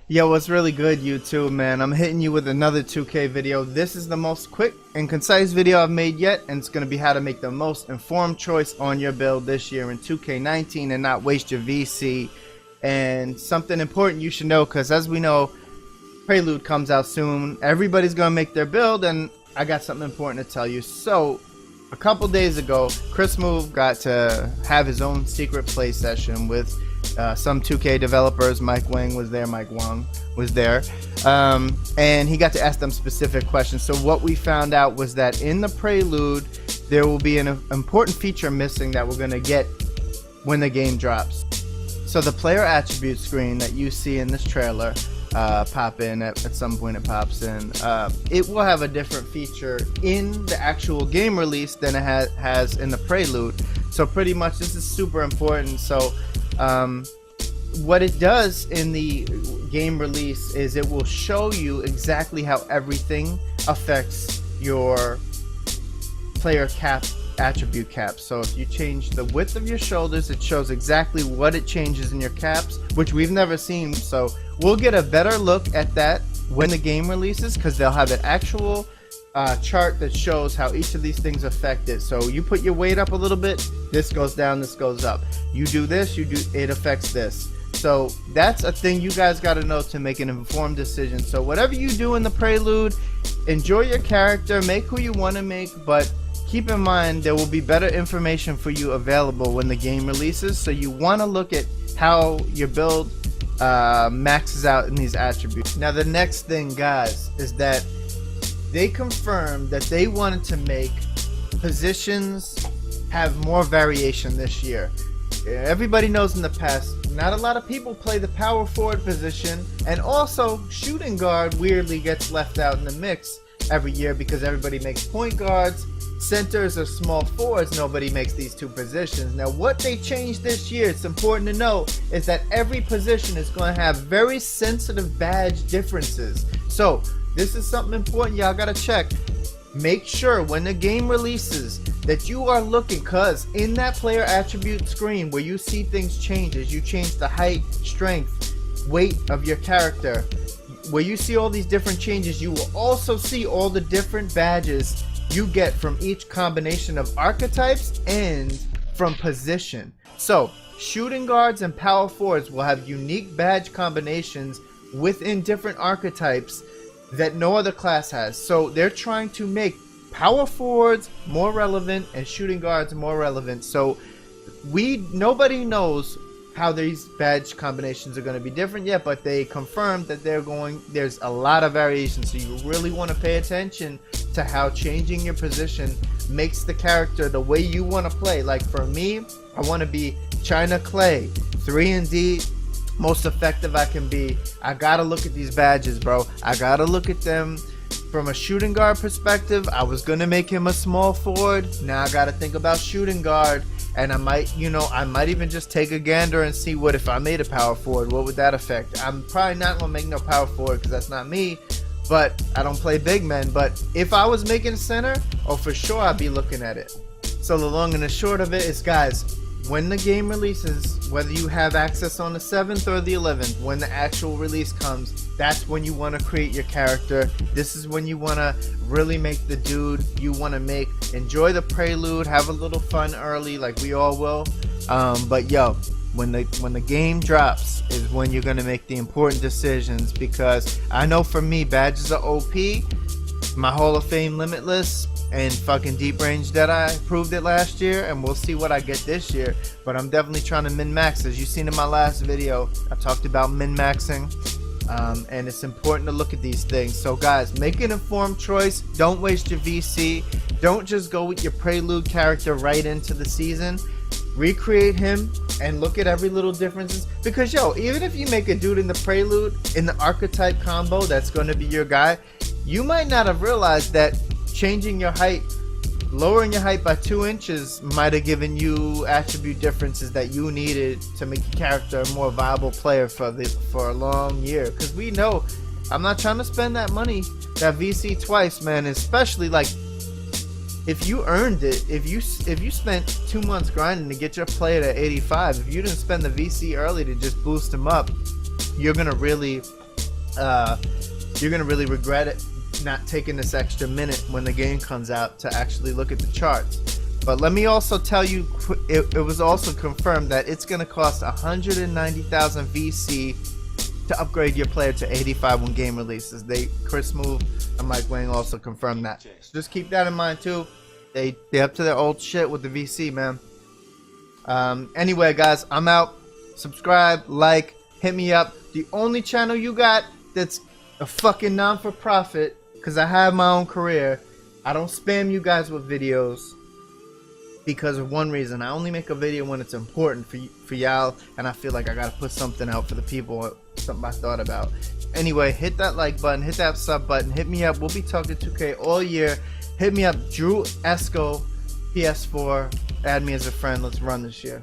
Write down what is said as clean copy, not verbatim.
Yo, what's really good, YouTube, man? I'm hitting you with another 2K video. This is the most quick and concise video I've made yet, and it's going to be how to make the most informed choice on your build this year in 2K19 and not waste your VC. And something important you should know, because as we know, Prelude comes out soon. Everybody's going to make their build, and I got something important to tell you. So, a couple days ago, Chris Move got to have his own secret play session with some 2K developers. Mike Wang was there, and he got to ask them specific questions. So what we found out was that in the Prelude, there will be an important feature missing that we're going to get when the game drops. So the player attribute screen that you see in this trailer, pop in at some point, it pops in, it will have a different feature in the actual game release than it has in the Prelude. So pretty much this is super important. So what it does in the game release is it will show you exactly how everything affects your player cap attribute caps. So if you change the width of your shoulders, it shows exactly what it changes in your caps, which we've never seen. So we'll get a better look at that when the game releases, because they'll have an actual chart that shows how each of these things affect it. So you put your weight up a little bit, this goes down, this goes up. You do this, it affects this. So that's a thing you guys got to know to make an informed decision. So whatever you do in the Prelude, enjoy your character, make who you want to make, but keep in mind there will be better information for you available when the game releases. So you want to look at how your build maxes out in these attributes. Now the next thing, guys, is that they confirmed that they wanted to make positions have more variation this year. Everybody knows in the past, not a lot of people play the power forward position, and also shooting guard weirdly gets left out in the mix every year because everybody makes point guards, centers, or small forwards. Nobody makes these two positions. Now what they changed this year, it's important to know, is that every position is going to have very sensitive badge differences. So this is something important y'all gotta check. Make sure when the game releases that you are looking, because in that player attribute screen where you see things change as you change the height, strength, weight of your character, where you see all these different changes, you will also see all the different badges you get from each combination of archetypes and from position. So shooting guards and power forwards will have unique badge combinations within different archetypes that no other class has. So they're trying to make power forwards more relevant and shooting guards more relevant. So nobody knows how these badge combinations are going to be different yet, but they confirmed that there's a lot of variation. So you really want to pay attention to how changing your position makes the character the way you want to play. Like for me, I want to be China Clay, 3&D, most effective I can be. I gotta look at these badges, bro. I gotta look at them from a shooting guard perspective. I was gonna make him a small forward. Now I gotta think about shooting guard, and I might even just take a gander and see what if I made a power forward, what would that affect. I'm probably not gonna make no power forward because that's not me, but I don't play big men. But if I was making center, oh for sure I'd be looking at it. So the long and the short of it is, guys, when the game releases, whether you have access on the 7th or the 11th, when the actual release comes, that's when you want to create your character. This is when you want to really make the dude you want to make. Enjoy the Prelude, have a little fun early like we all will. But yo, when the game drops is when you're going to make the important decisions, because I know for me, badges are OP. My Hall of Fame Limitless and fucking Deep Range Deadeye proved it last year, and we'll see what I get this year. But I'm definitely trying to min-max. As you've seen in my last video, I talked about min-maxing, and it's important to look at these things. So guys, make an informed choice. Don't waste your VC. Don't just go with your Prelude character right into the season. Recreate him and look at every little differences, because yo, even if you make a dude in the Prelude in the archetype combo that's going to be your guy, you might not have realized that changing your height, lowering your height by 2 inches might have given you attribute differences that you needed to make your character a more viable player for a long year. Because we know, I'm not trying to spend that money, that VC twice, man. Especially like if you earned it, if you spent 2 months grinding to get your player to 85, if you didn't spend the VC early to just boost him up, you're gonna really you're gonna really regret it not taking this extra minute when the game comes out to actually look at the charts. But let me also tell you, it was also confirmed that it's gonna cost 190,000 VC to upgrade your player to 85 when game releases. Chris Move and Mike Wang also confirmed that. So just keep that in mind too. They up to their old shit with the VC, man. Anyway, guys, I'm out. Subscribe, like, hit me up. The only channel you got that's a fucking non-for-profit, because I have my own career. I don't spam you guys with videos because of one reason. I only make a video when it's important for y'all, and I feel like I gotta put something out for the people, something I thought about. Anyway, hit that like button, hit that sub button, hit me up. We'll be talking 2K all year. Hit me up, Drew Esco, PS4. Add me as a friend. Let's run this year.